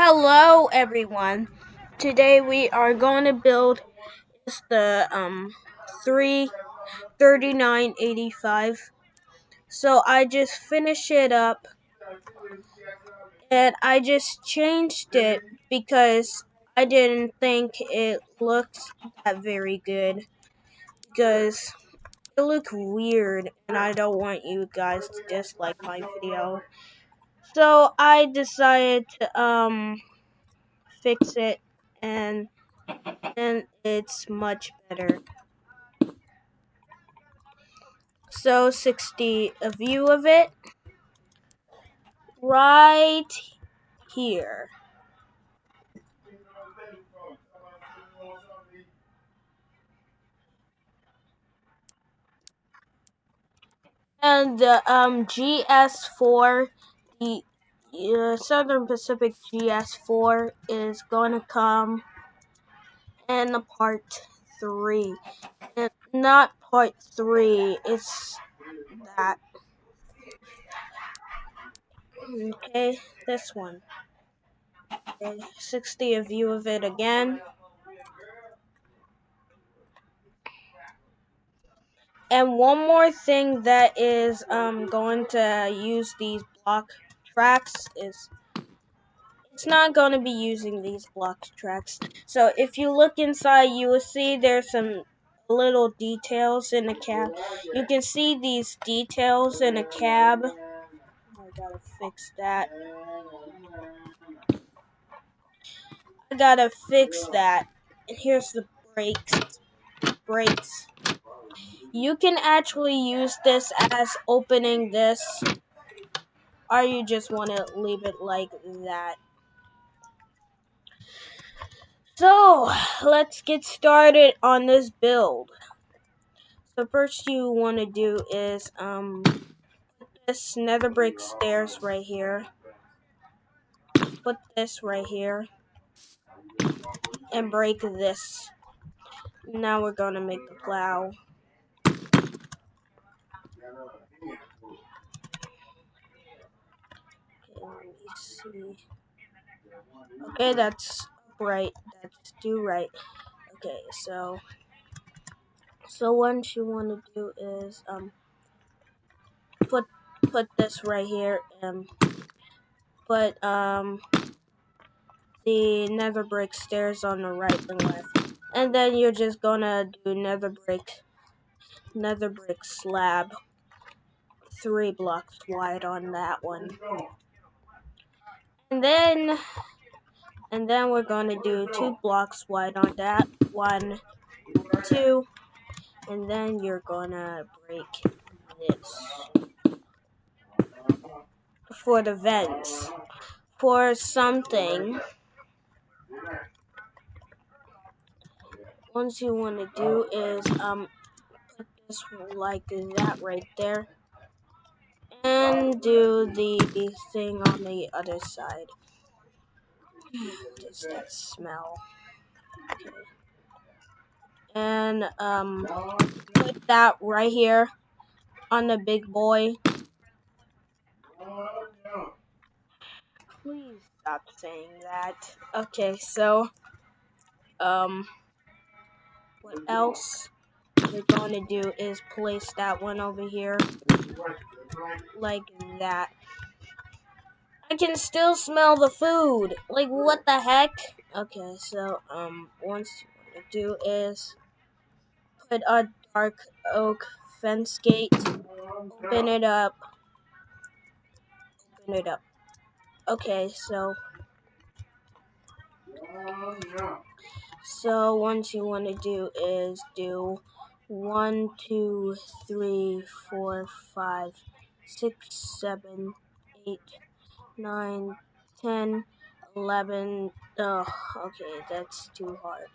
Hello everyone. Today we are going to build the 33985. So I just finished it up and I just changed it because I didn't think it looked that very good because it looked weird and I don't want you guys to dislike my video. So I decided to fix it and it's much better. So 60 a view of it right here. And the GS4, the Southern Pacific GS4 is going to come in the part 3. And not part 3, it's that. Okay, this one. Okay, 60 a view of it again. And one more thing that is going to use these block tracks is it's not going to be using these block tracks. So if you look inside, you will see there's some little details in the cab. You can see these details in a cab. I gotta fix that. And here's the brakes. You can actually use this as opening this, or you just want to leave it like that. So let's get started on this build. So first you want to do is put this nether brick stairs right here. Put this right here. And break this. Now we're going to make the plow. Okay, let me see. Okay, that's right. That's do right. Okay, so what you want to do is put this right here and put the nether brick stairs on the right and left. And then you're just gonna do nether brick slab 3 blocks wide on that one. And then we're gonna do 2 blocks wide on that. 1, 2, and then you're gonna break this for the vents. For something, once you want to do is put this like that right there, and do the thing on the other side. Does that smell? Okay. And put that right here on the big boy. Please stop saying that. Okay, so what else we're going to do is place that one over here like that. I can still smell the food. Like, what the heck? Okay, so once you want to do is put a dark oak fence gate. Open it up. Okay, so once you want to do is do 1, 2, 3, 4, 5, 6, 7, 8, 9, 10, 11. Oh, okay, that's too hard.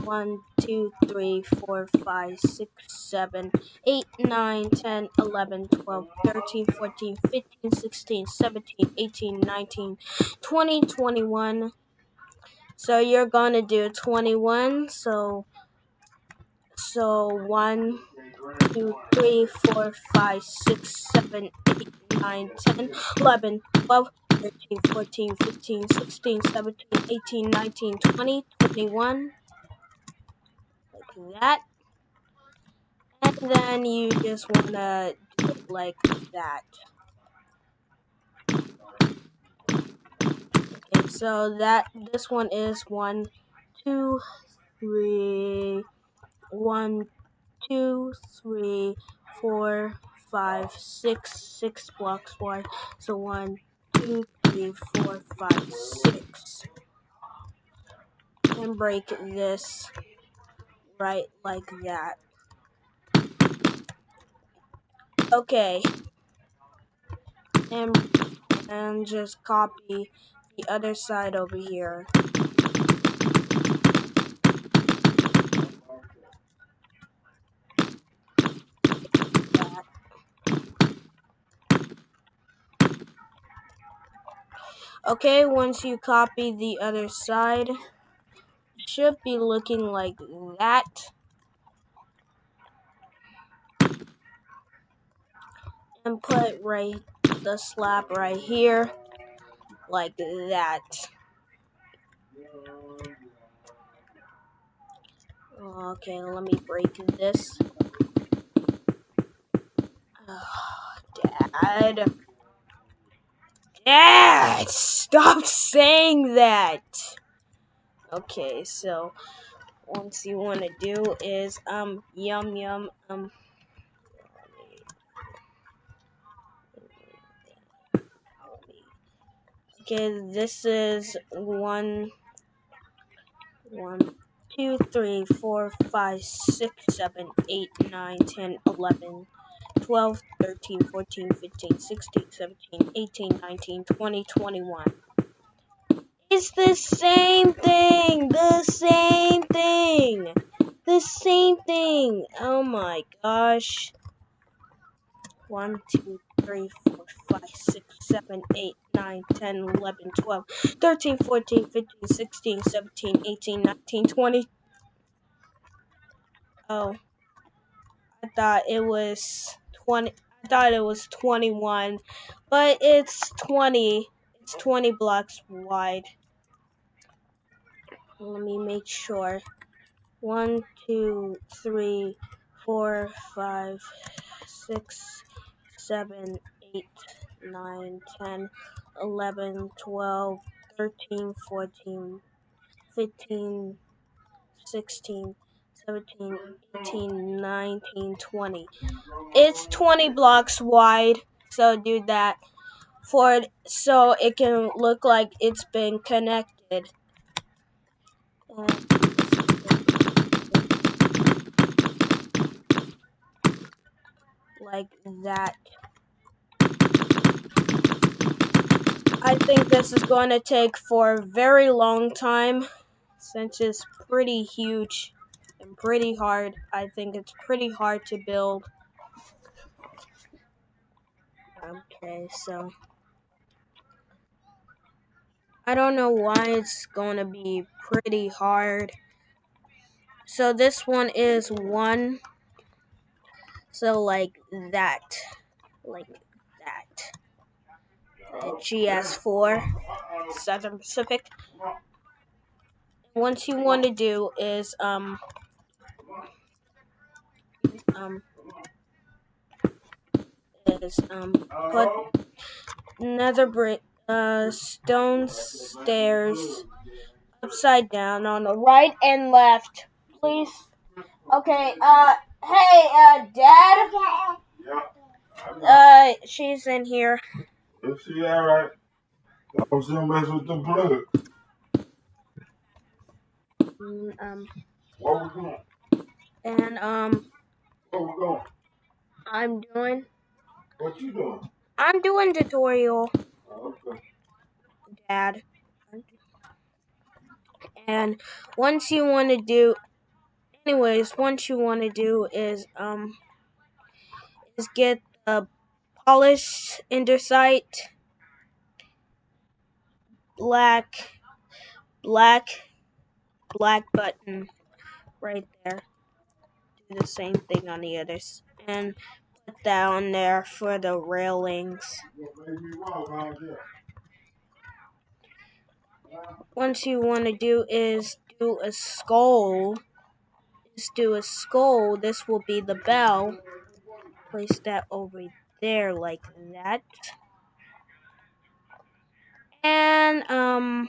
1, 2, 3, 4, 5, 6, 7, 8, 9, 10, 11, 12, 13, 14, 15, 16, 17, 18, 19, 20, 21. So you're gonna do 21. So 1, 2, 3, 4, 5, 6, 7, 8, 9, 10, 11, 12, 13, 14, 15, 16, 17, 18, 19, 20, 21, like that. And then you just want to do it like that. Okay, so this one is 1, 2, 3, 1, 2, 3, 4, 5, 6 blocks wide. So 1, 2, 3, 4, 5, 6. And break this right like that. Okay. And just copy the other side over here. Okay, once you copy the other side, it should be looking like that. And put the slab right here, like that. Okay, let me break this. Dad. Dad, stop saying that. Okay, so once you want to do is yum yum okay, this is 1, 2, 3, 4, 5, 6, 7, 8, 9, 10, 11, 12, 13, 14, 15, 16, 17, 18, 19, 20, 21. It's the same thing! The same thing! The same thing! Oh my gosh. 1, 2, 3, 4, 5, 6, 7, 8, 9, 10, 11, 12, 13, 14, 15, 16, 17, 18, 19, 20. Oh, I thought it was 20. I thought it was 21, but it's 20. It's 20 blocks wide. Let me make sure. 1, 2, 3, 4, 5, 6, 7, 8, 9, 10, 11, 12, 13, 14, 15, 16, 17, 18, 19, 20. It's 20 blocks wide, so do that so it can look like it's been connected. Like that. I think this is going to take for a very long time since it's pretty huge and pretty hard. I think it's pretty hard to build. Okay, so I don't know why it's going to be pretty hard. So this one is 1. So like that. Like that. GS4, Southern Pacific. Once you want to do is put another stone stairs upside down on the right and left, please. Okay, hey, Dad? She's in here. Is she alright? I don't see mess with the blood. What we doing? And, what we doing? I'm doing. What you doing? I'm doing tutorial. Oh, okay. Dad. And once you want to do, once you want to do is get the polished andesite, black button right there. Do the same thing on the others and put that on there for the railings. once you want to do is do a skull. This will be the bell. Place that over there like that. And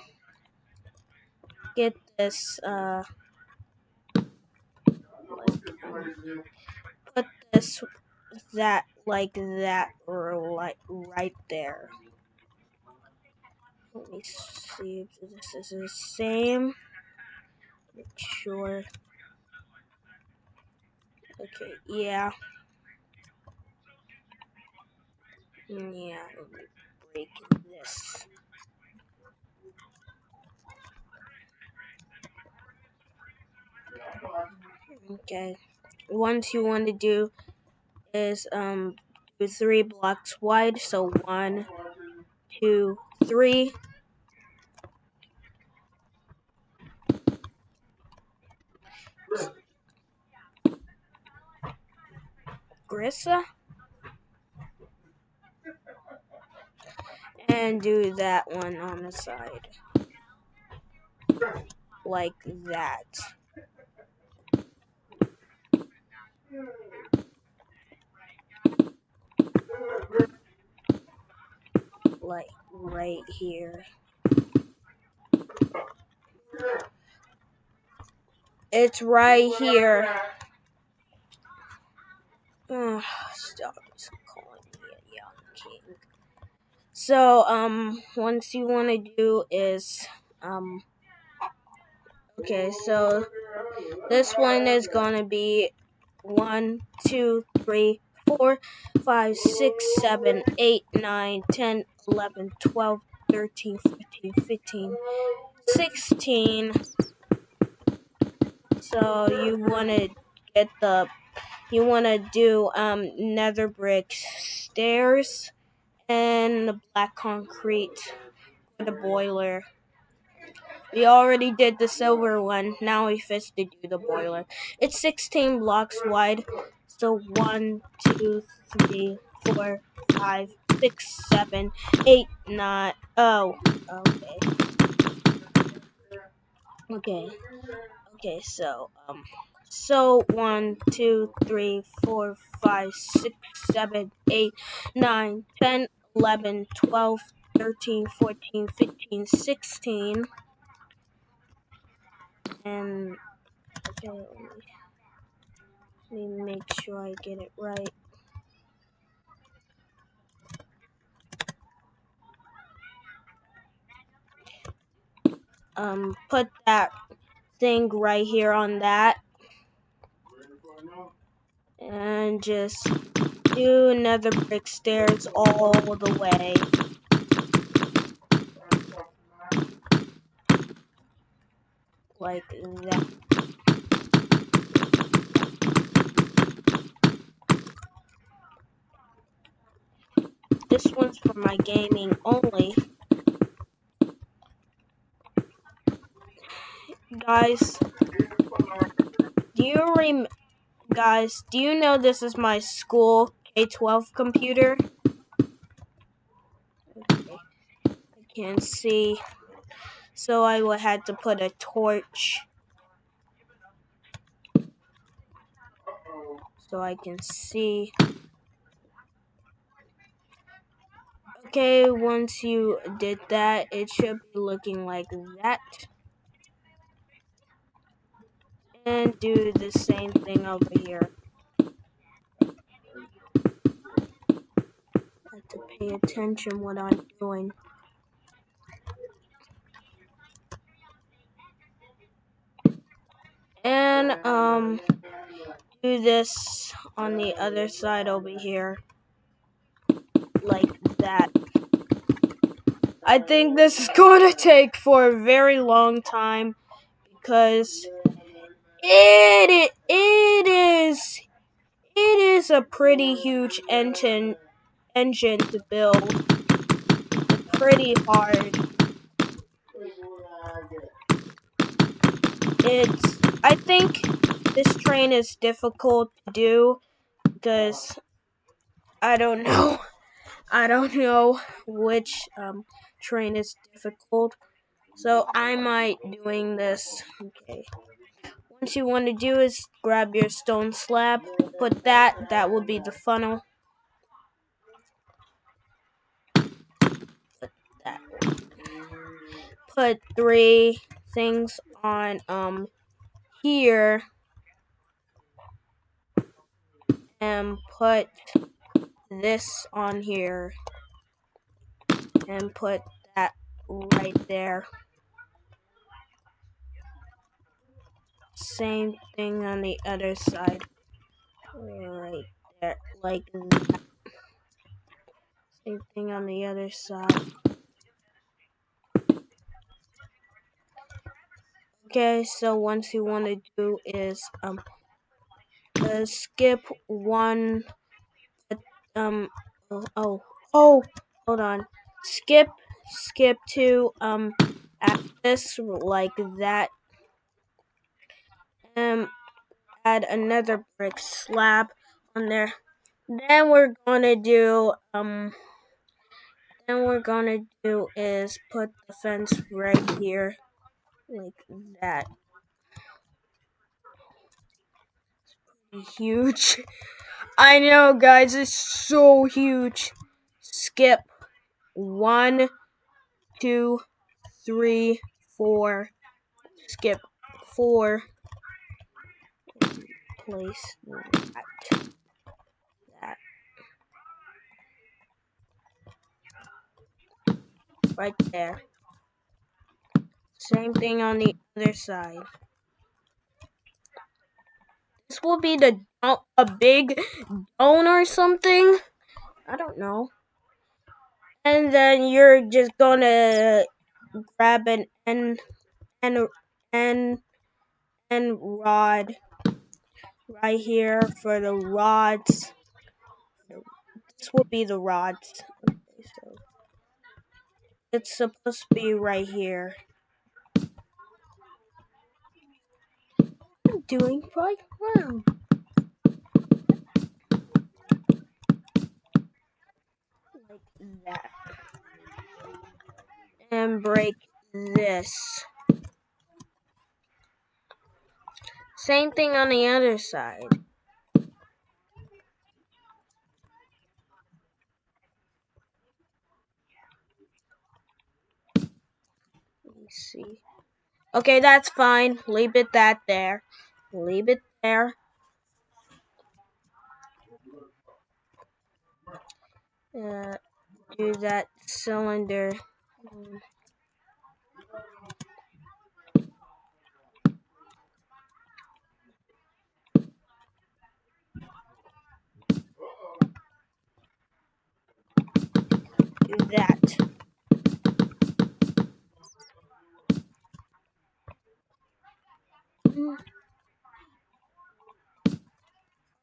get this put this that like that or like right there. Let me see if this is the same. Make sure. Okay, yeah. Yeah, let me break this. Okay. Once you want to do is do 3 blocks wide. So 1, 2, 3. Grissa. And do that one on the side. Like that. Like right here. It's right here. Stop calling me a young king. So, once you want to do is, okay, so this one is gonna be 1, 2, 3, 4, 5, 6, 7, 8, 9, 10, 11, 12, 13, 14, 15, 16. So you wanna do nether brick stairs and the black concrete for the boiler. We already did the silver one. Now we fix to do the boiler. It's 16 blocks wide. So 1, 2, 3, 4, 5, 6, 7, 8, 9. Oh, okay. Okay, so 1, 2, 3, 4, 5, 6, 7, 8, 9, 10, 11, 12, 13, 14, 15, 16. And okay, let me make sure I get it right. Put that thing right here on that. And just do nether brick stairs all the way. Like that. This one's for my gaming only. Guys, do you know this is my school K-12 computer? Okay, I can't see. So I would have to put a torch so I can see. Okay, once you did that, it should be looking like that. And do the same thing over here. I have to pay attention what I'm doing. And do this on the other side over here. Like that. I think this is going to take for a very long time because it is a pretty huge engine to build. It's pretty hard. I think this train is difficult to do because I don't know which train is difficult. So I might doing this. Okay. What you want to do is grab your stone slab, put that will be the funnel. Put that. Put 3 things on here and put this on here and put that right there. Same thing on the other side. Right there, like that. Same thing on the other side. Okay, so once you want to do is skip one hold on. Skip to add this like that. Add another brick slab on there. Then we're gonna do is put the fence right here like that. Huge. I know, guys, it's so huge. Skip 1, 2, 3, 4. Skip 4. Place that right there. Same thing on the other side. This will be a big dome or something. I don't know. And then you're just gonna grab an end rod right here for the rods. This will be the rods. Okay, so it's supposed to be right here. I'm doing quite well. Like that. And break this. Same thing on the other side. Let me see. Okay, that's fine. Leave it there. Leave it there. Do that cylinder. Do that.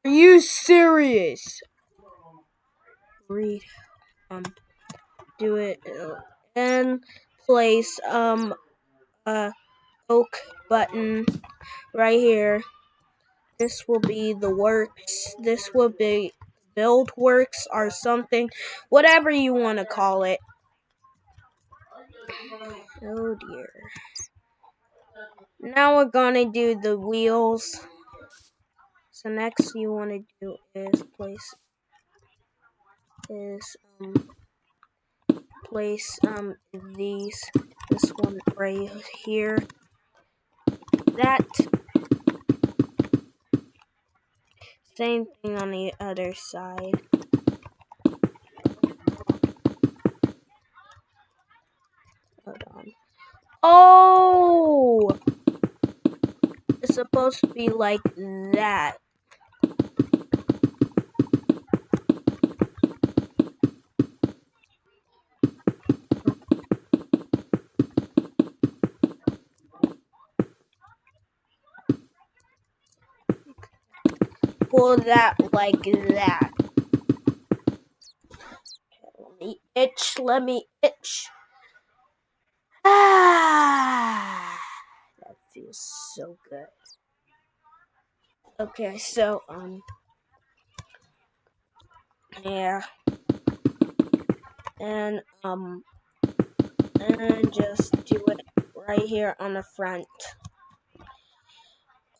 Are you serious? Read. Do it and place a oak button right here. This will be the works. This will be build works or something, whatever you want to call it. Oh dear. Now we're gonna do the wheels. So next you want to do is place these, this one right here, that. Same thing on the other side. Hold on. Oh! It's supposed to be like that. Pull that like that. Let me itch. Ah, that feels so good. Okay, so yeah, and just do it right here on the front.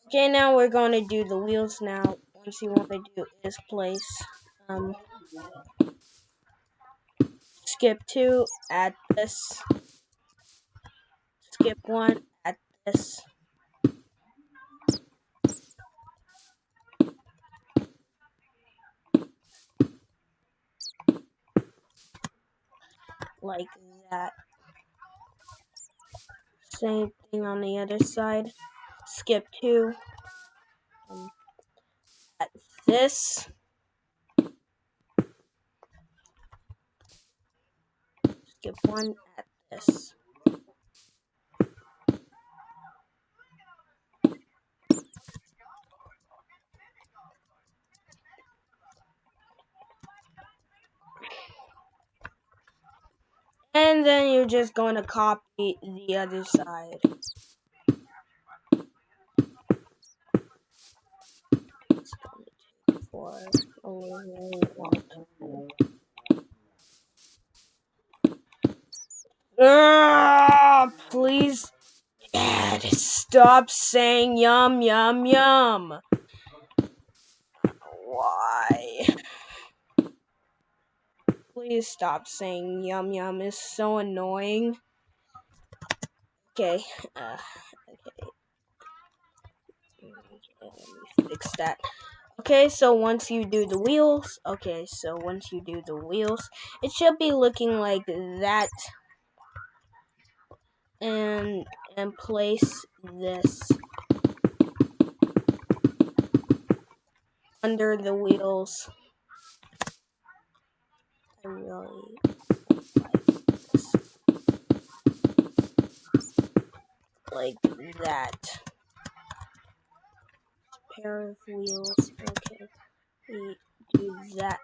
Okay, now we're going to do the wheels now. Once you want to do is place skip 2, add this, skip 1, add this, like that. Same thing on the other side. Skip 2, add this, skip 1, add this. And then you're just going to copy the other side. It's going to take for a really long time. Please, Dad, stop saying yum, yum, yum. Why? Please stop saying yum, yum. It's so annoying. Okay, okay. Let me fix that. Okay, so once you do the wheels, it should be looking like that. And place this under the wheels. I really like that. Pair of wheels. Okay, we do that.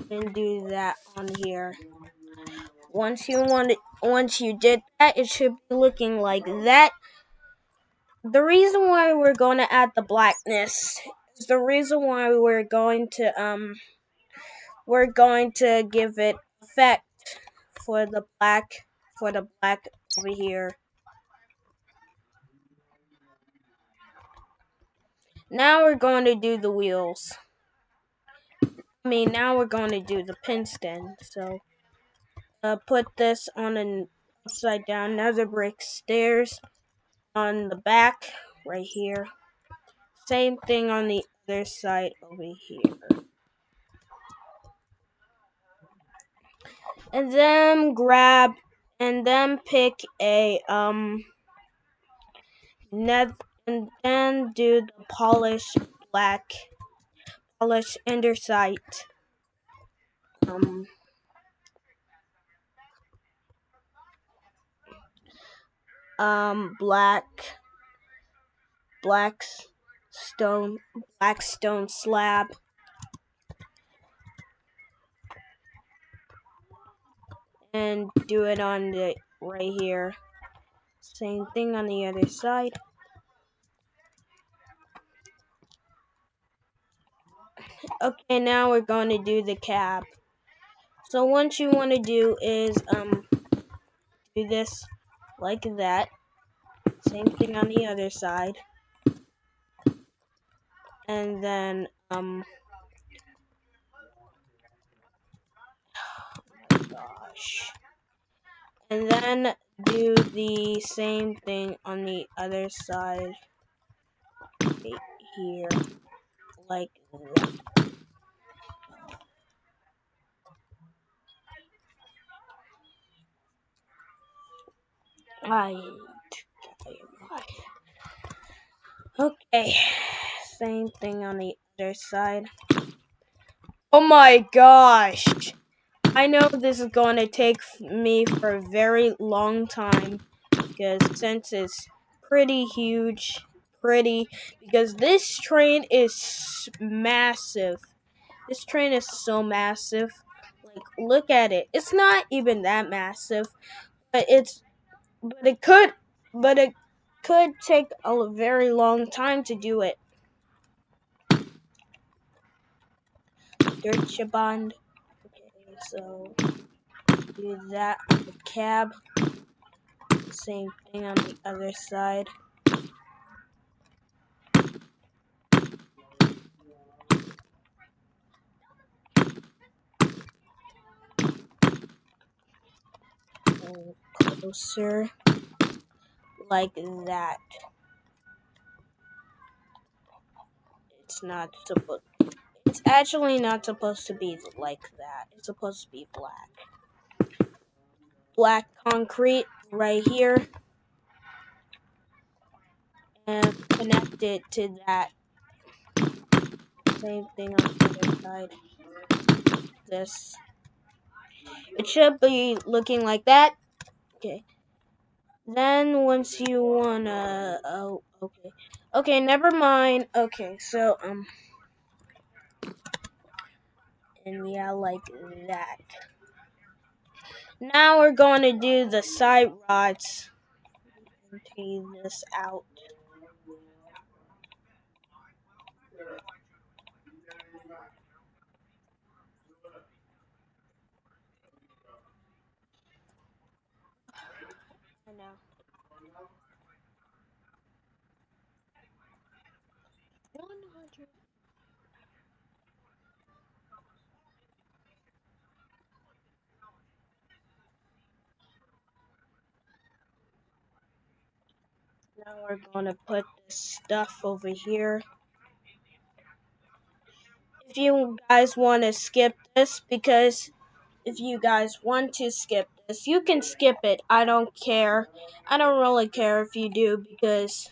And do that on here. Once you did that, it should be looking like that. The reason why we're going to add the blackness is the reason why we're going to give it effect for the black over here. Now we're going to do the wheels. Now we're going to do the pin stand. So put this on an upside down nether brick stairs on the back right here. Same thing on the other side over here. And then pick a and then do the polish andesite black stone slab. And do it on the right here. Same thing on the other side. Okay, now we're going to do the cab. So what you want to do is do this like that. Same thing on the other side. And then oh my gosh. And then do the same thing on the other side right here, like that. Okay, same thing on the other side. Oh my gosh! I know this is going to take me for a very long time because since it's pretty huge, because this train is massive. This train is so massive. Like, look at it. It's not even that massive, but it could take a very long time to do it. dirt Shabond. Okay, so do that on the cab. Same thing on the other side. And closer, like that. It's actually not supposed to be like that. It's supposed to be black. Black concrete right here. And connect it to that. Same thing on the other side. This. It should be looking like that. Okay. Then once you wanna, oh, okay. Okay, never mind. Okay, so, and yeah, like that. Now we're going to do the side rods. Take this out. I know. 100. Now we're going to put this stuff over here. If you guys want to skip this, because if you guys want to skip this, you can skip it. I don't care. I don't really care if you do, because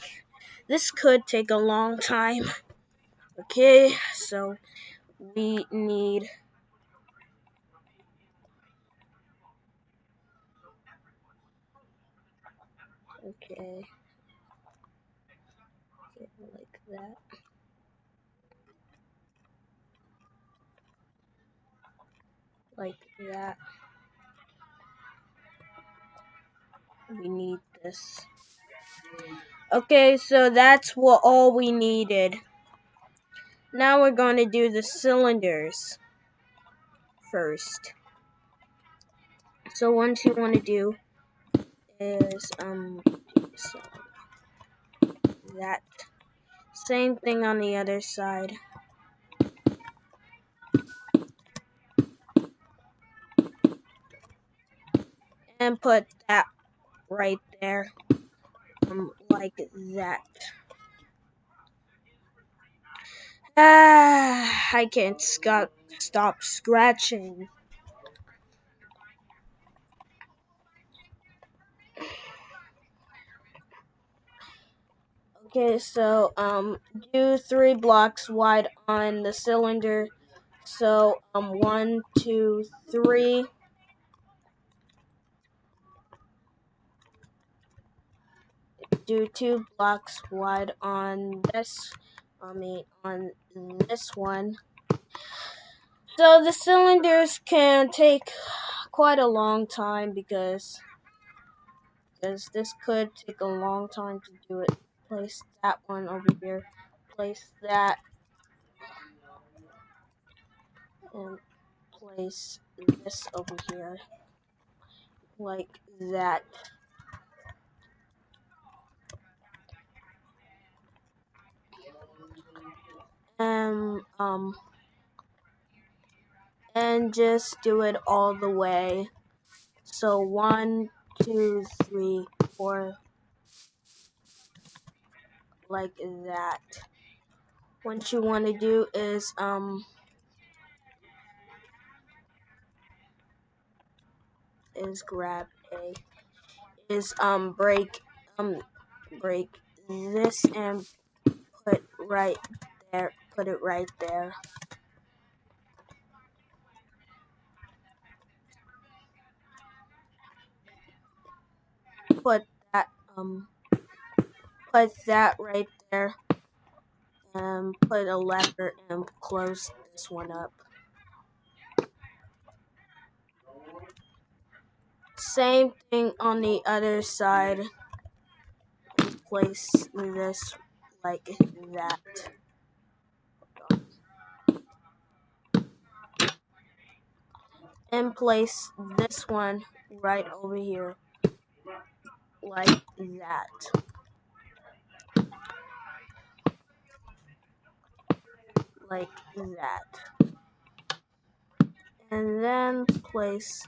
this could take a long time. Okay, so we need... Okay. Like that. Like that. We need this. Okay, so that's what all we needed. Now we're going to do the cylinders first. So what you want to do is so that same thing on the other side. And put that right there. Like that. I can't stop scratching. Okay, so do 3 blocks wide on the cylinder. So 1, 2, 3. Do 2 blocks wide on this. On this one. So the cylinders can take quite a long time because this could take a long time to do it. Place that one over here. Place that. And place this over here. Like that. And just do it all the way. So 1, 2, 3, 4, like that. What you want to do is grab a break this and put right there. Put it right there. Put that right there. And put a lever and close this one up. Same thing on the other side. Place this like that. and place this one right over here, like that. Like that. And then place,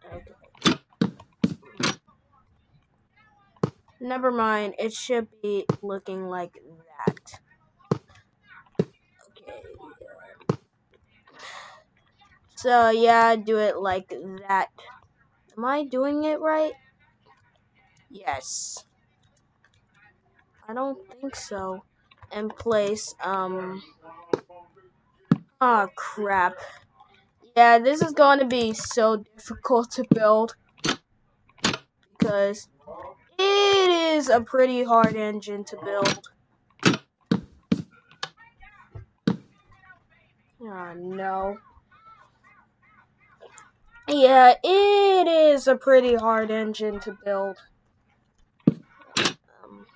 okay. Never mind, it should be looking like that. Okay. So yeah, do it like that. Am I doing it right? Yes. I don't think so. And place, oh crap. Yeah, this is going to be so difficult to build because it is a pretty hard engine to build. Oh no. Yeah, it is a pretty hard engine to build. Um,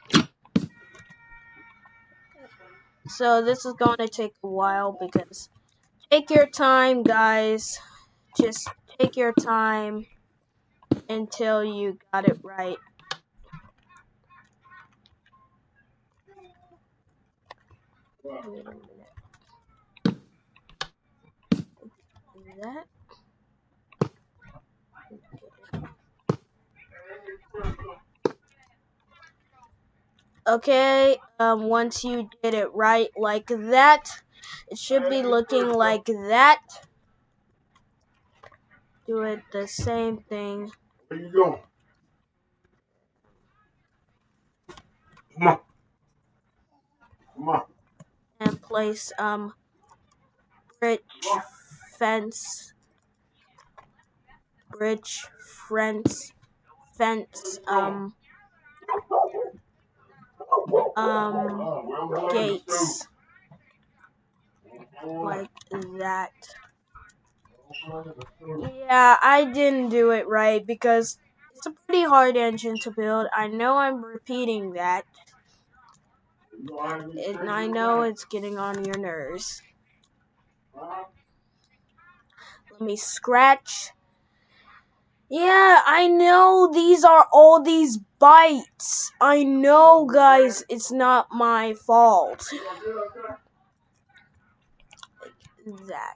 so this is going to take a while because take your time, guys. Just take your time until you got it right. Wait a minute. That? Okay, once you did it right like that, it should be looking like that. Do it the same thing. Where you going? Come on. Come on. And place, bridge, fence, bridge, fence, gates, like that. Yeah, I didn't do it right because it's a pretty hard engine to build. I know I'm repeating that, and I know it's getting on your nerves. Let me scratch. Yeah, I know these are all these bites. I know, guys, it's not my fault. That.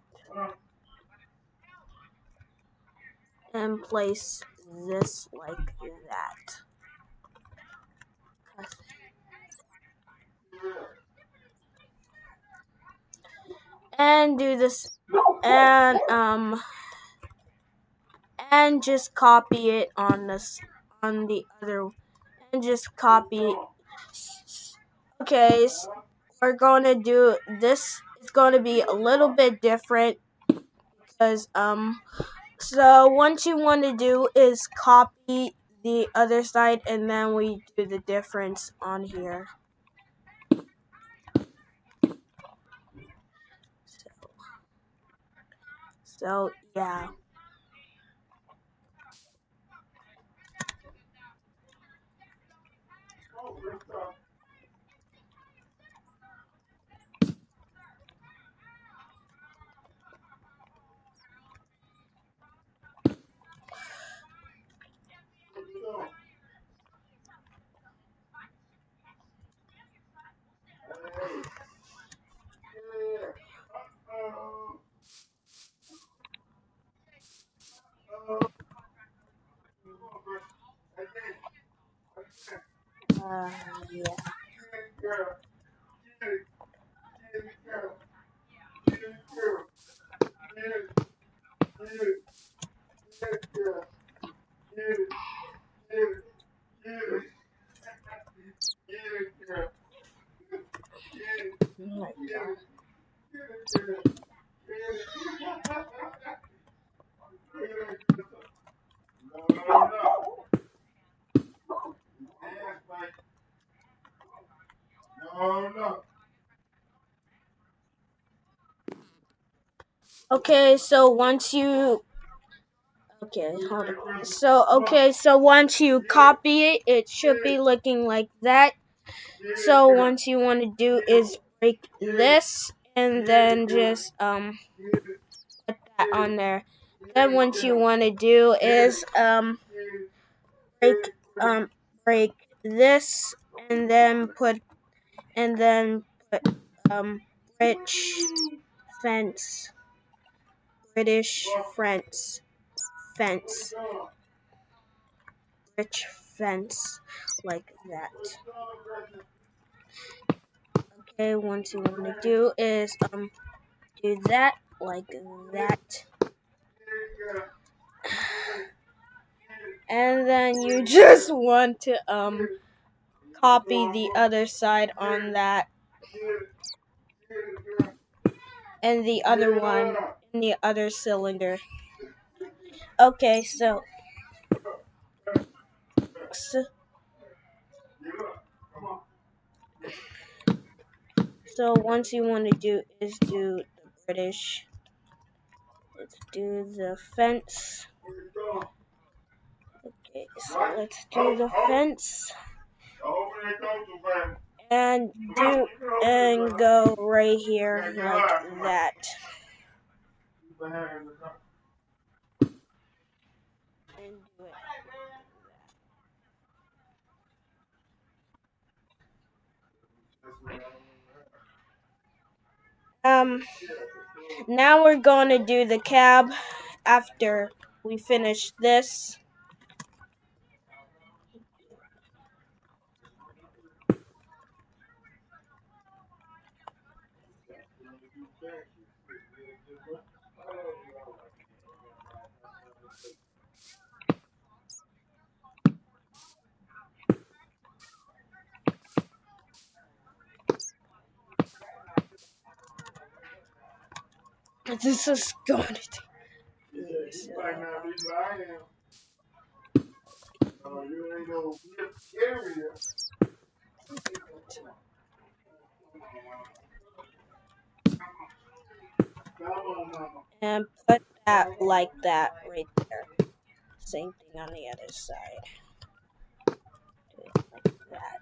And place this like that. And do this, and just copy it on the other, and just copy. Okay, so we're gonna do this. It's gonna be a little bit different because so what you want to do is copy the other side, and then we do the difference on here. So yeah. Yeah. Okay, so once you okay, hold on. So once you copy it, it should be looking like that. So once you want to do is break this and then just put that on there. Then what you want to do is break break this and then put rich fence British fence rich fence like that. Okay, what you want to do is do that like that, and then you just want to copy the other side on that, and the other one in the other cylinder. Okay, so once you want to do is do the British. Let's do the fence. Okay, so let's do the fence and go right here like that. And do it. Now we're going to do the cab after we finish this. This is going to take years. And put that like that right there. Same thing on the other side. Do it like that.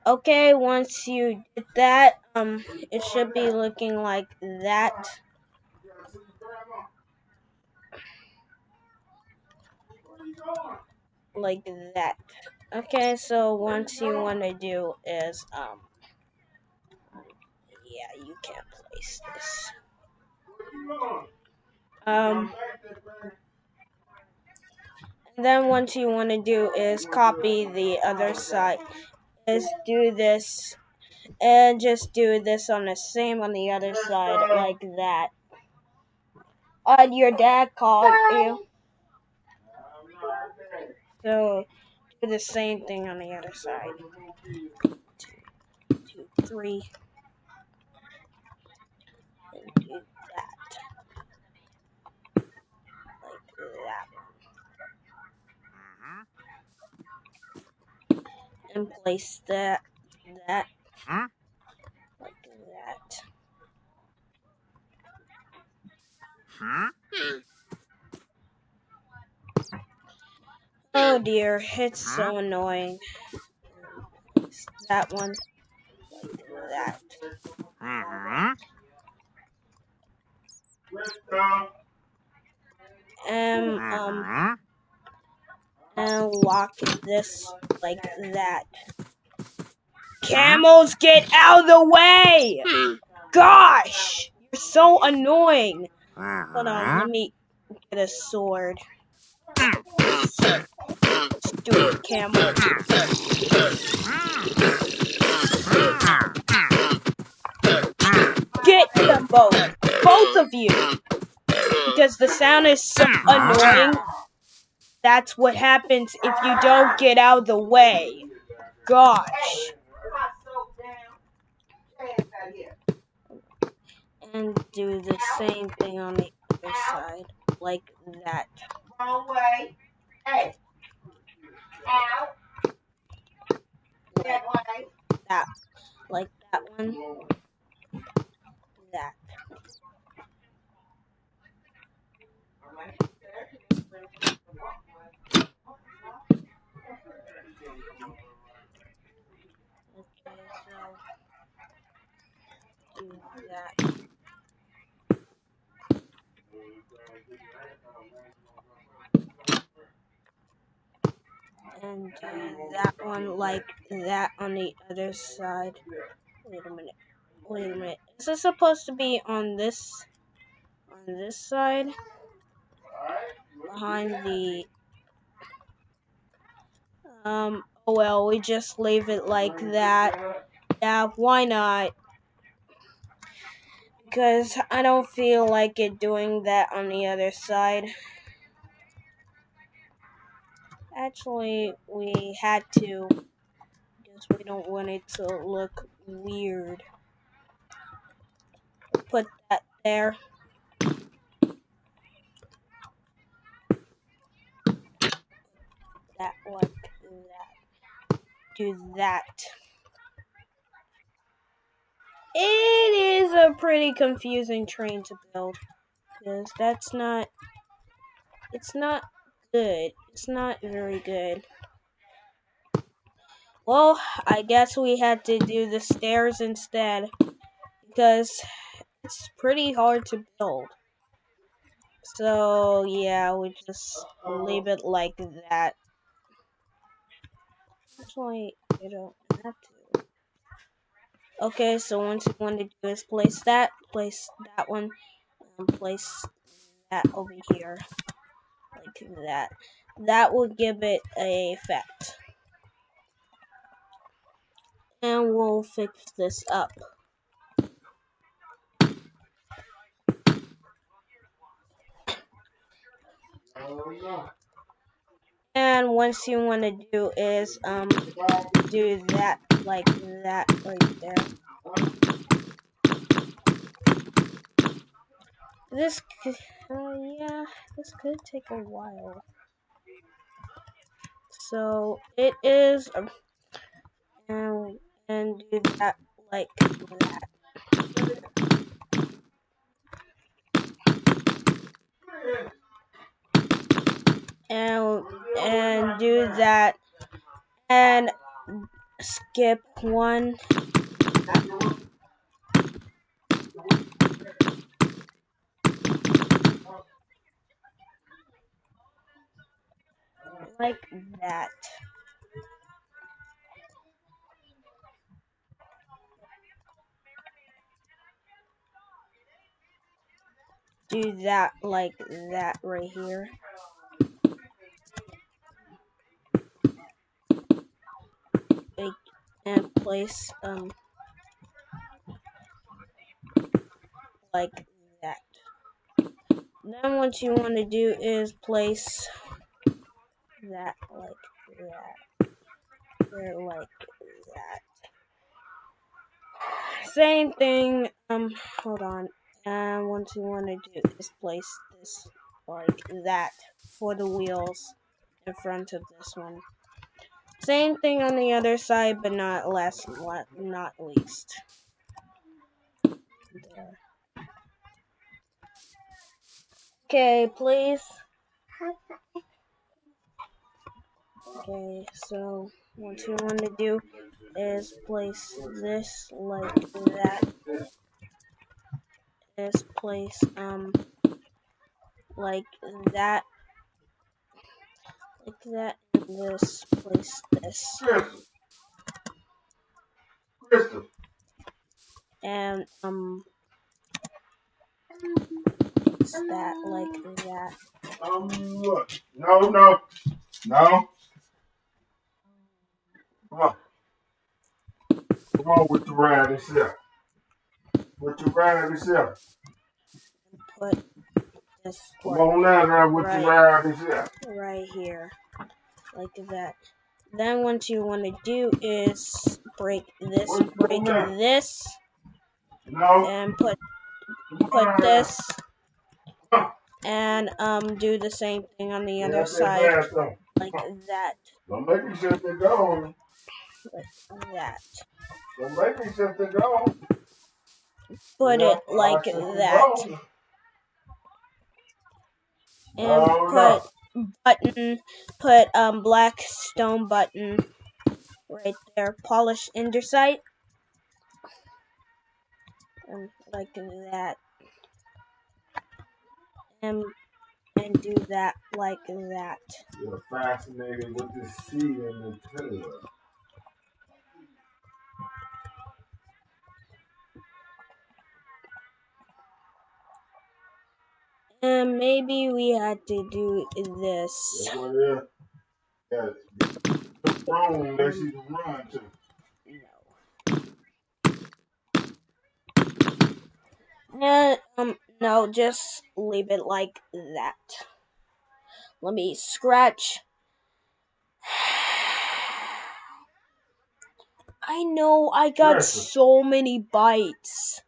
Okay, once you did that, it should be looking like that. Like that. Okay, so once you want to do is, yeah, you can't place this. And then what you want to do is copy the other side. Is do this and just do this on the same on the other side like that. Your dad called you, so do the same thing on the other side. 2, 3, and do that like that. And place that like that. Oh dear, it's so annoying. That one like that. And lock this like that. Camels, get out of the way! Gosh, you're so annoying. Hold on, let me get a sword. Stupid camel. Get them both of you. Because the sound is so annoying. That's what happens if you don't get out of the way. Gosh. And do the same thing on the other side. Like that. Wrong way. Hey. Out. That way. That. Like that one. That. Okay, so do that. And do that one like that on the other side. Wait a minute. Wait a minute. Is this supposed to be on this side? Behind the oh well, we just leave it like that. Yeah, why not? Because I don't feel like it doing that on the other side. Actually, we had to, because we don't want it to look weird. Put that there. That like that. Do that. It is a pretty confusing train to build, because it's not good. It's not very good. Well, I guess we had to do the stairs instead, because it's pretty hard to build. So yeah, we just leave it like that. Actually, you don't have to. Okay, so once you want to do is place that one, and place that over here, like that. That will give it a effect. And we'll fix this up. And once you want to do is do that like that right there. This could, yeah, this could take a while. So it is, and do that like that. And do that, and skip one. Like that. Do that like that right here. And place like that. Then what you want to do is place that like that. There like that. Same thing. Hold on. And what you want to do is place this like that for the wheels in front of this one. Same thing on the other side, but not least. There. Okay, please. Okay, so what you want to do is place this like that. This place like that. Like that, and this place this. Crystal. And place that like that. Look. No. Come on. Come on with your ride yourself. With your ride yourself. Put this Come on now with your ride yourself. Right here. Like that. Then what you want to do is break this, No. and put this, and do the same thing on the other side, like that. Don't make me shut the door. Like that. Don't make me shut the door. Put it like that. And put black stone button right there. Polish underside. Like that. And and do that like that. You're fascinated with the C in the tub. And maybe we had to do this. That's what it is. Yeah, the room that she can run to. No. And no, just leave it like that. Let me scratch. I know I got so many bites.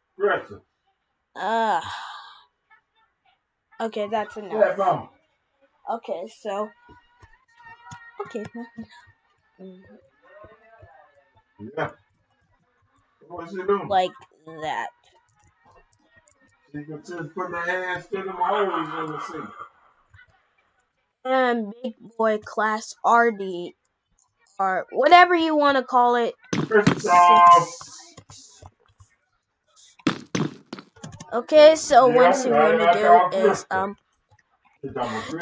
Okay, that's enough. Yeah, Okay, so okay. Yeah. What's she doing? Like that. She can just put her hands through them holes in the sink. And big boy class RD or whatever you want to call it. Okay, so what you want to do is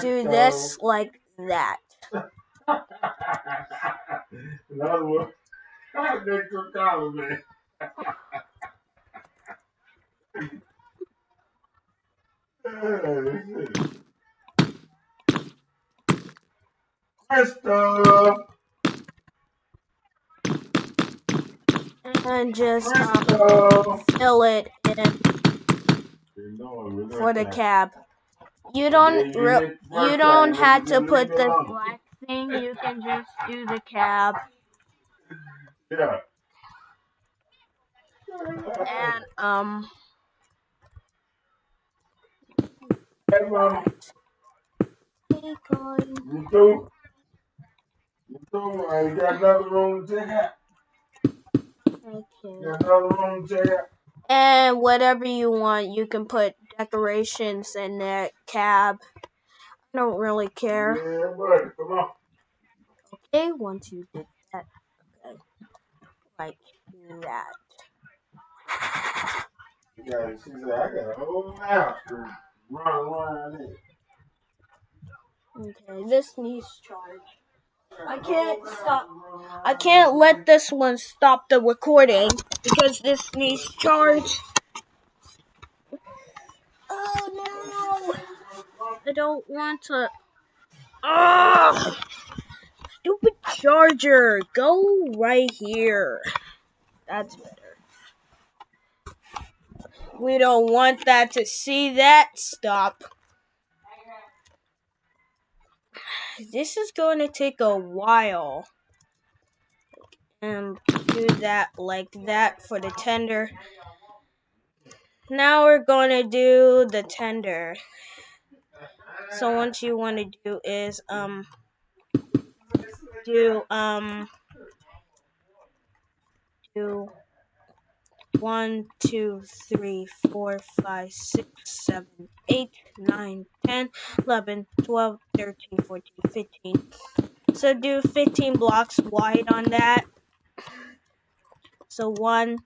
do this like that. Another one. I think you're calling me. Crystal. And just fill it in for the cab. You don't have to put this black thing. You can just do the cab. Yeah. And Hey, Mom. Hey, Corey. You too? You too? You got another room to check out? Okay. You got another room to check out? And whatever you want, you can put decorations in that cab. I don't really care. Yeah, buddy. Come on. Okay, once you did that, okay, like that. Yeah, she said, I got a whole house to run around in. Okay, this needs charge. I can't let this one stop the recording because this needs charge. Oh no! I don't want to. Ugh! Stupid charger! Go right here. That's better. We don't want that to see that. Stop. This is going to take a while. And do that like that for the tender. Now we're going to do the tender. So what you want to do is do 1, 2, 3, 4, 5, 6, 7, 8, 9, 10, 11, 12, 13, 14, 15. So do 15 blocks wide on that. So 1,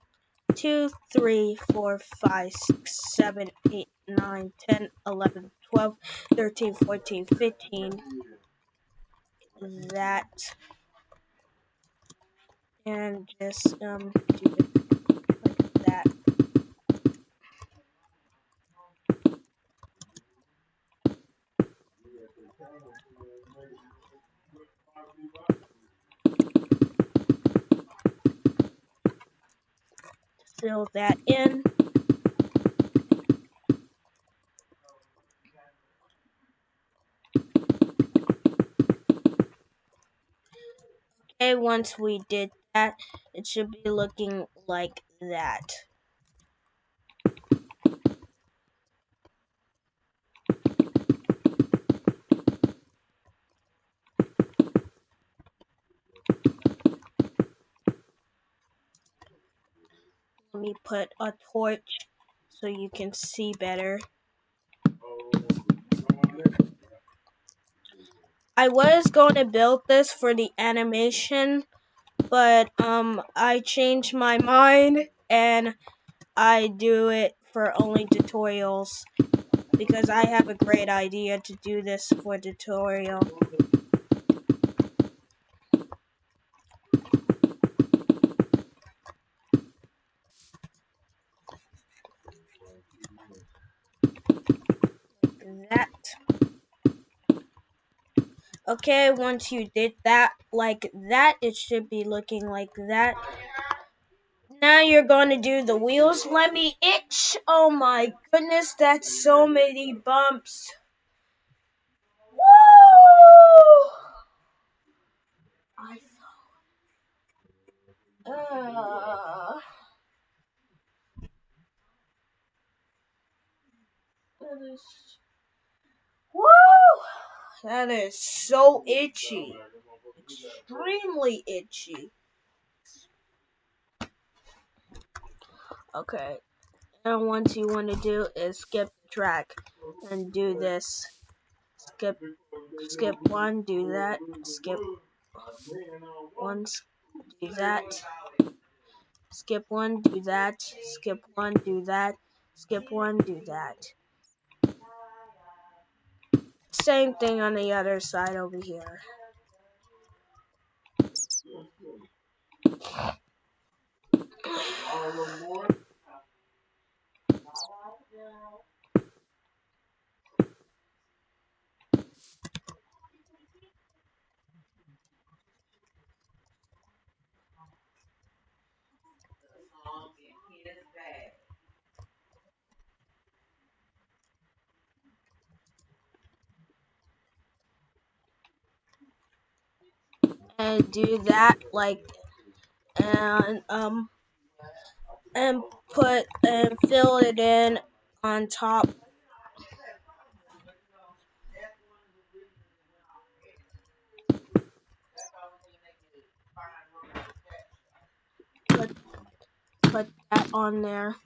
2, 3, 4, 5, 6, 7, 8, 9, 10, 11, 12, 13, 14, 15. That. And just do it like that. Fill that in. Okay, once we did that, it should be looking like that. Let me put a torch so you can see better. I was going to build this for the animation, but I changed my mind and I do it for only tutorials. because I have a great idea to do this for tutorial. That. Okay, once you did that like that, it should be looking like that. Now you're going to do the wheels. Let me itch. Oh my goodness, that's so many bumps. Woo! That is, woo! That is so itchy. Extremely itchy. Okay. And what you want to do is skip the track and do this. Skip one, do that. Skip one, do that. Skip one, do that. Skip one, do that. Skip one, do that. Same thing on the other side over here. And do that like and put and fill it in on top. Put that on there.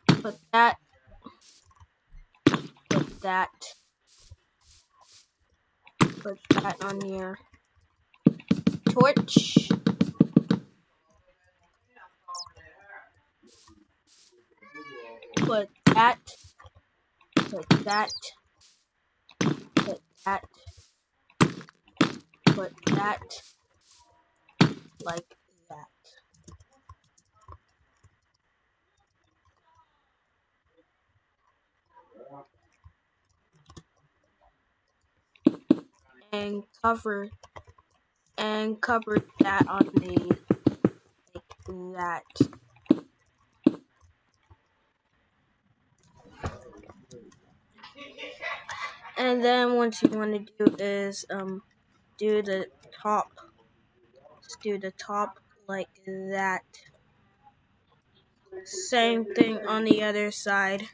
Put that. Put that. Put that on here. Torch. Put that. Put that. Put that. Put that. Like that. And cover that on the like that. And then what you want to do is do the top. Just do the top like that. Same thing on the other side.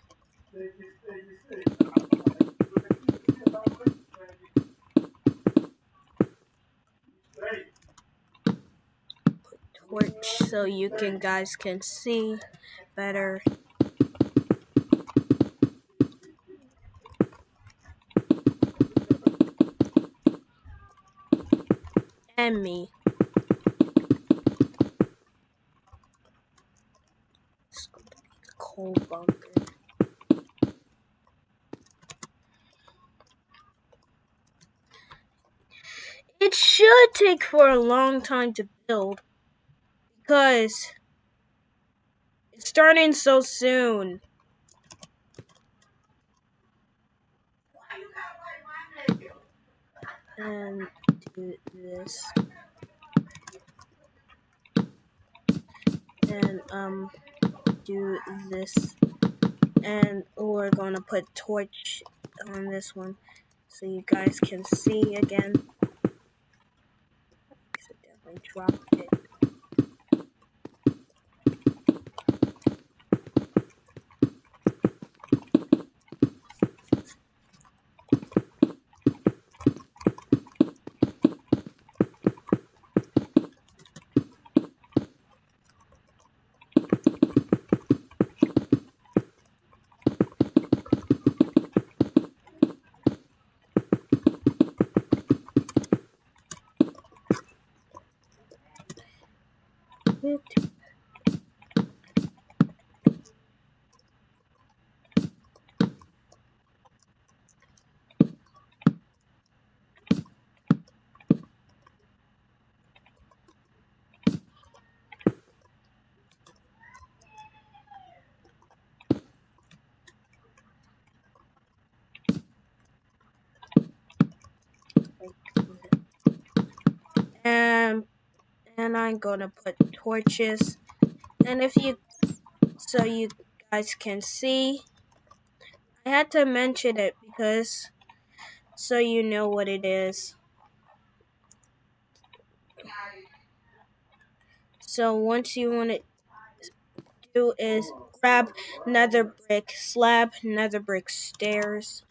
Torch so you guys can see better. And me. It's going to be the coal bunker. It should take for a long time to build because it's starting so soon. And do this. And do this. And we're gonna put torch on this one so you guys can see again. Accidentally dropped it. then I'm gonna put torches, and so you guys can see, I had to mention it because so you know what it is. So once you want to do is grab nether brick slab, nether brick stairs,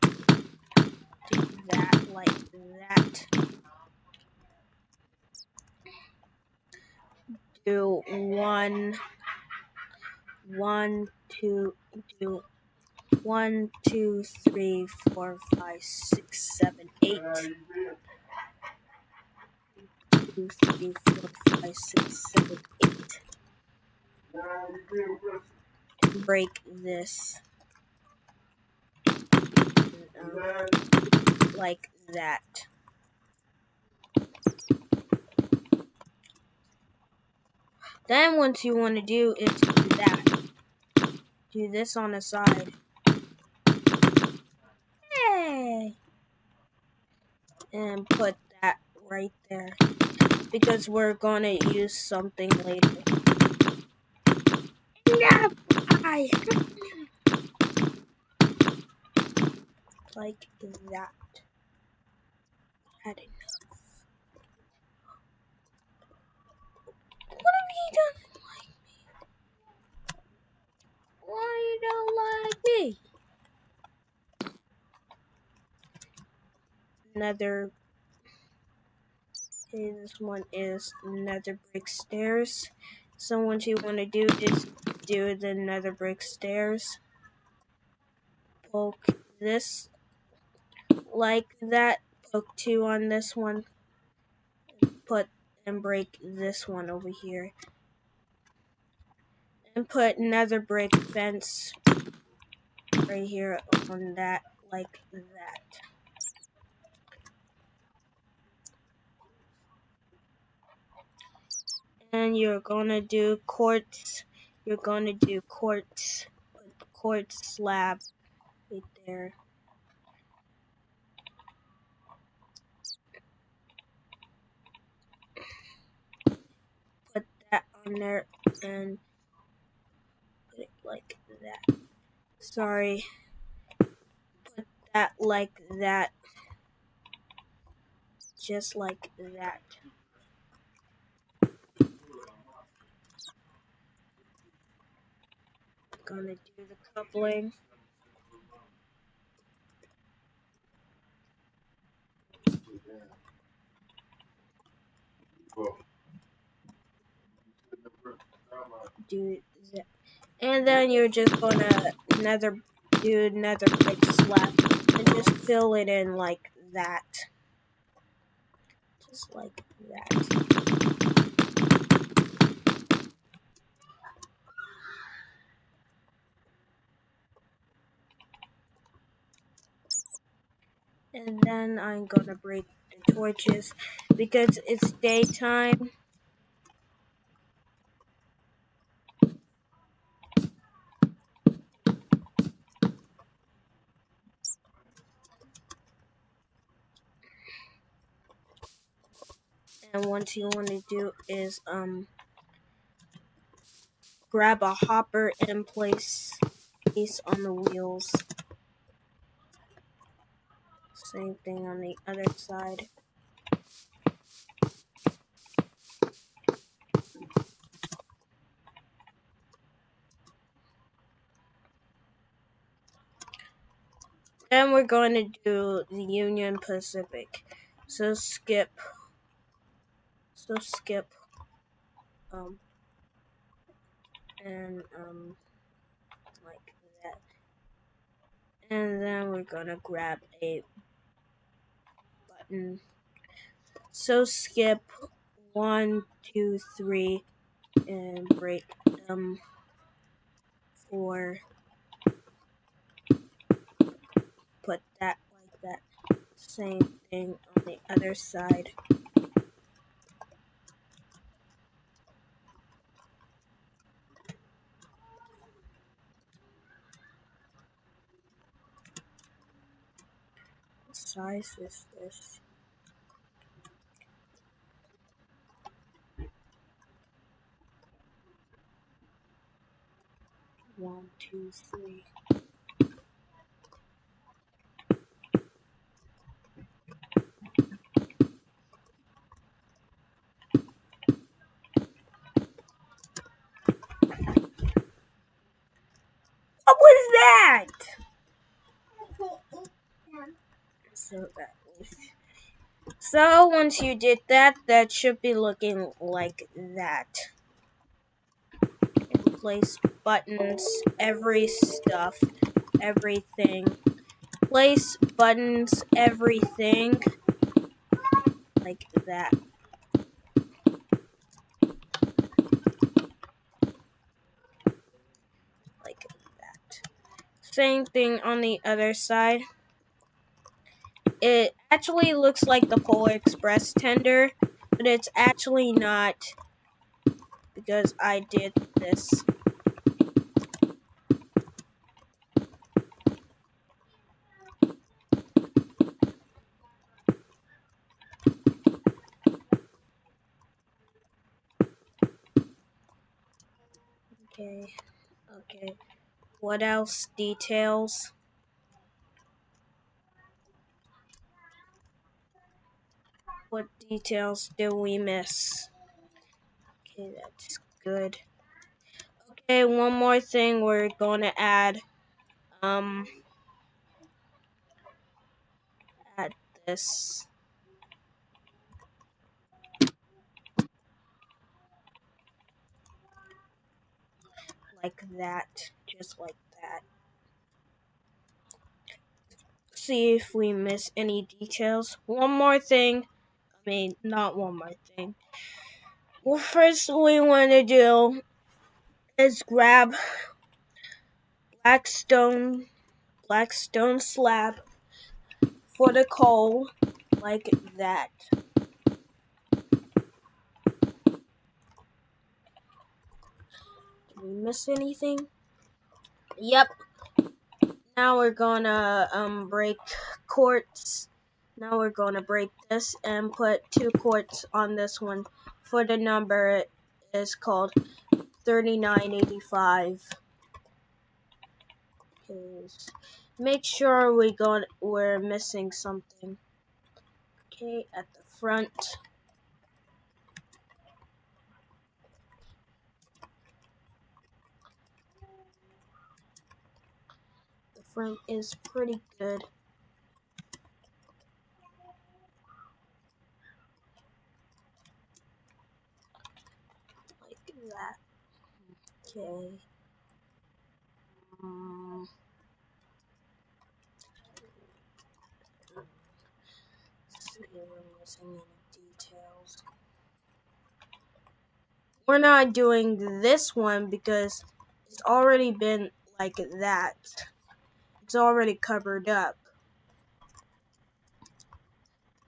do that like that. Do two, do 1, 2, 3, 4, 5, 6, 7, 8. 2, 3, 4, 5, 6, 7, 8. Break this like that. Then what you want to do is do that. Do this on the side. Hey! And put that right there. Because we're gonna use something later. No! Like that. I didn't know. What have you done? Why you don't like me? Nether. Okay, this one is nether brick stairs. So what you want to do is do the nether brick stairs. Poke this like that. Poke 2 on this one. Put and break this one over here. And put nether brick fence right here on that, like that. And you're gonna do quartz. You're gonna do quartz. Put quartz slab right there. Put that on there and put it like that. Sorry. Put that like that. Just like that. Gonna do the coupling. Do that. And then you're just gonna do nether brick slab and just fill it in like that. Just like that. And then I'm gonna break the torches because it's daytime. And what you want to do is grab a hopper and place on the wheels. Same thing on the other side. Then we're going to do the Union Pacific. So skip and like that. And then we're gonna grab a button. So skip 1, 2, 3 and break them 4. Put that like that. Same thing on the other side. What size is this? 1, 2, 3. What was that? So once you did that, that should be looking like that. And place buttons, everything. Place buttons, everything, like that. Like that. Same thing on the other side. It actually looks like the Polar Express tender, but it's actually not because I did this. Okay, okay. What else? Details. What details do we miss? Okay, that's good. Okay, one more thing we're going to add. Add this. Like that. Just like that. See if we miss any details. One more thing. I mean, not one more thing. Well, first we want to do is grab blackstone slab for the coal, like that. Did we miss anything? Yep. Now we're gonna break quartz. Now we're gonna break this and put 2 quartz on this one. For the number is called 3985. Okay. Make sure we're missing something. Okay, at the front. The front is pretty good. Like that. Okay. See if we're missing any details. We're not doing this one because it's already been like that. It's already covered up.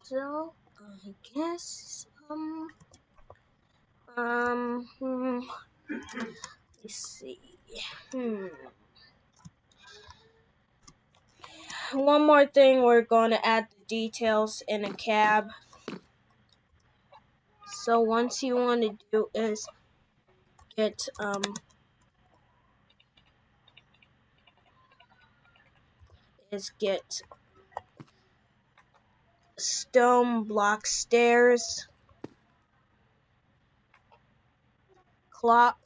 So I guess let's see. One more thing, we're going to add the details in a cab. So once you want to do is get stone block stairs, clock,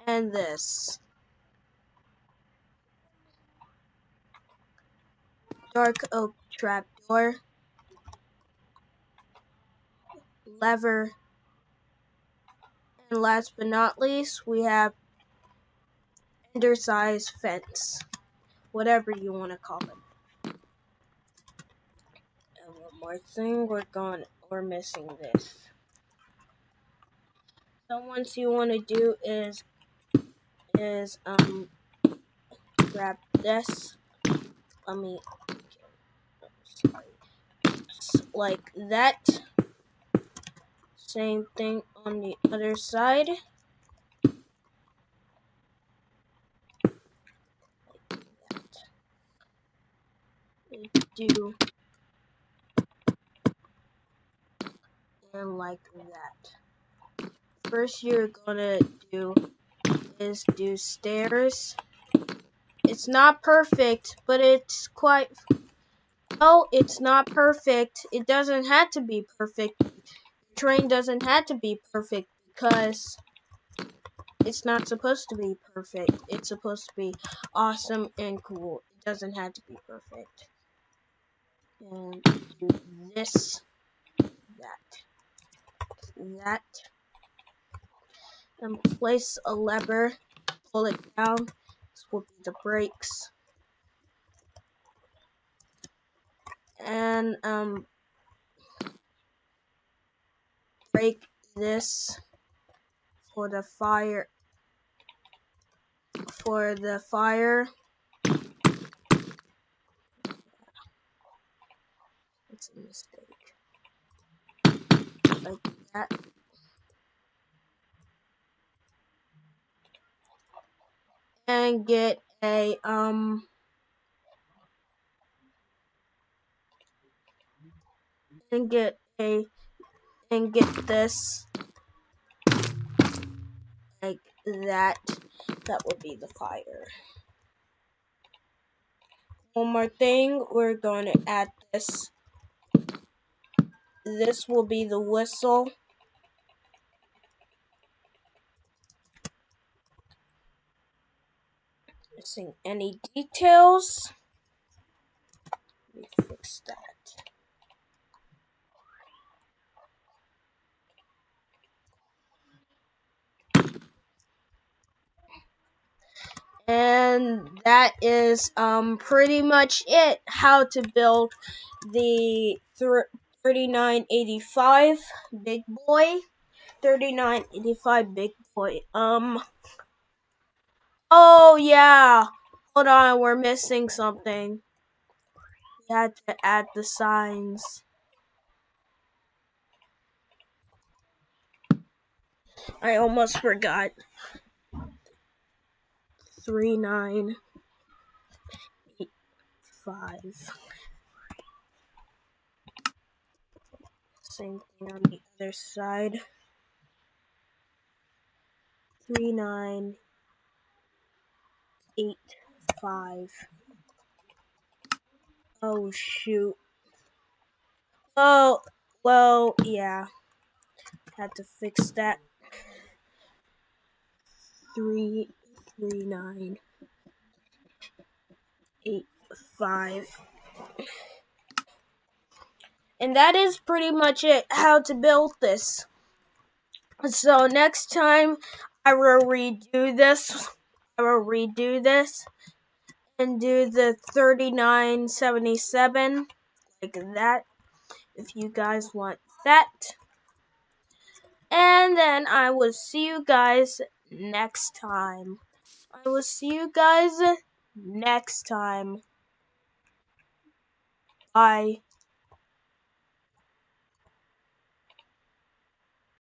and this dark oak trapdoor, lever, and last but not least, we have undersized fence, whatever you want to call it. And one more thing, we're missing this. So once you want to do is grab this. Like that. Same thing on the other side. Like that. do it like that. First you're gonna do is do stairs. It's not perfect, but it's quite... No, it's not perfect. It doesn't have to be perfect. Train doesn't have to be perfect because it's not supposed to be perfect. It's supposed to be awesome and cool. It doesn't have to be perfect. And do this, that, and place a lever, pull it down. This will be the brakes. And break this for the fire. It's a mistake. Like that. And get a and get this like that. That would be the fire. One more thing, we're going to add this. This will be the whistle. Missing any details? Let me fix that. And that is pretty much it. How to build the 3985 big boy. 3985 big boy. Oh yeah. Hold on, we're missing something. We had to add the signs. I almost forgot. 3985. Same thing on the other side. 3985. Oh shoot. Oh, well, yeah. Had to fix that. 3985. And that is pretty much it, how to build this. So next time I will redo this. And do the 3977 like that if you guys want that. And then I will see you guys next time. Bye.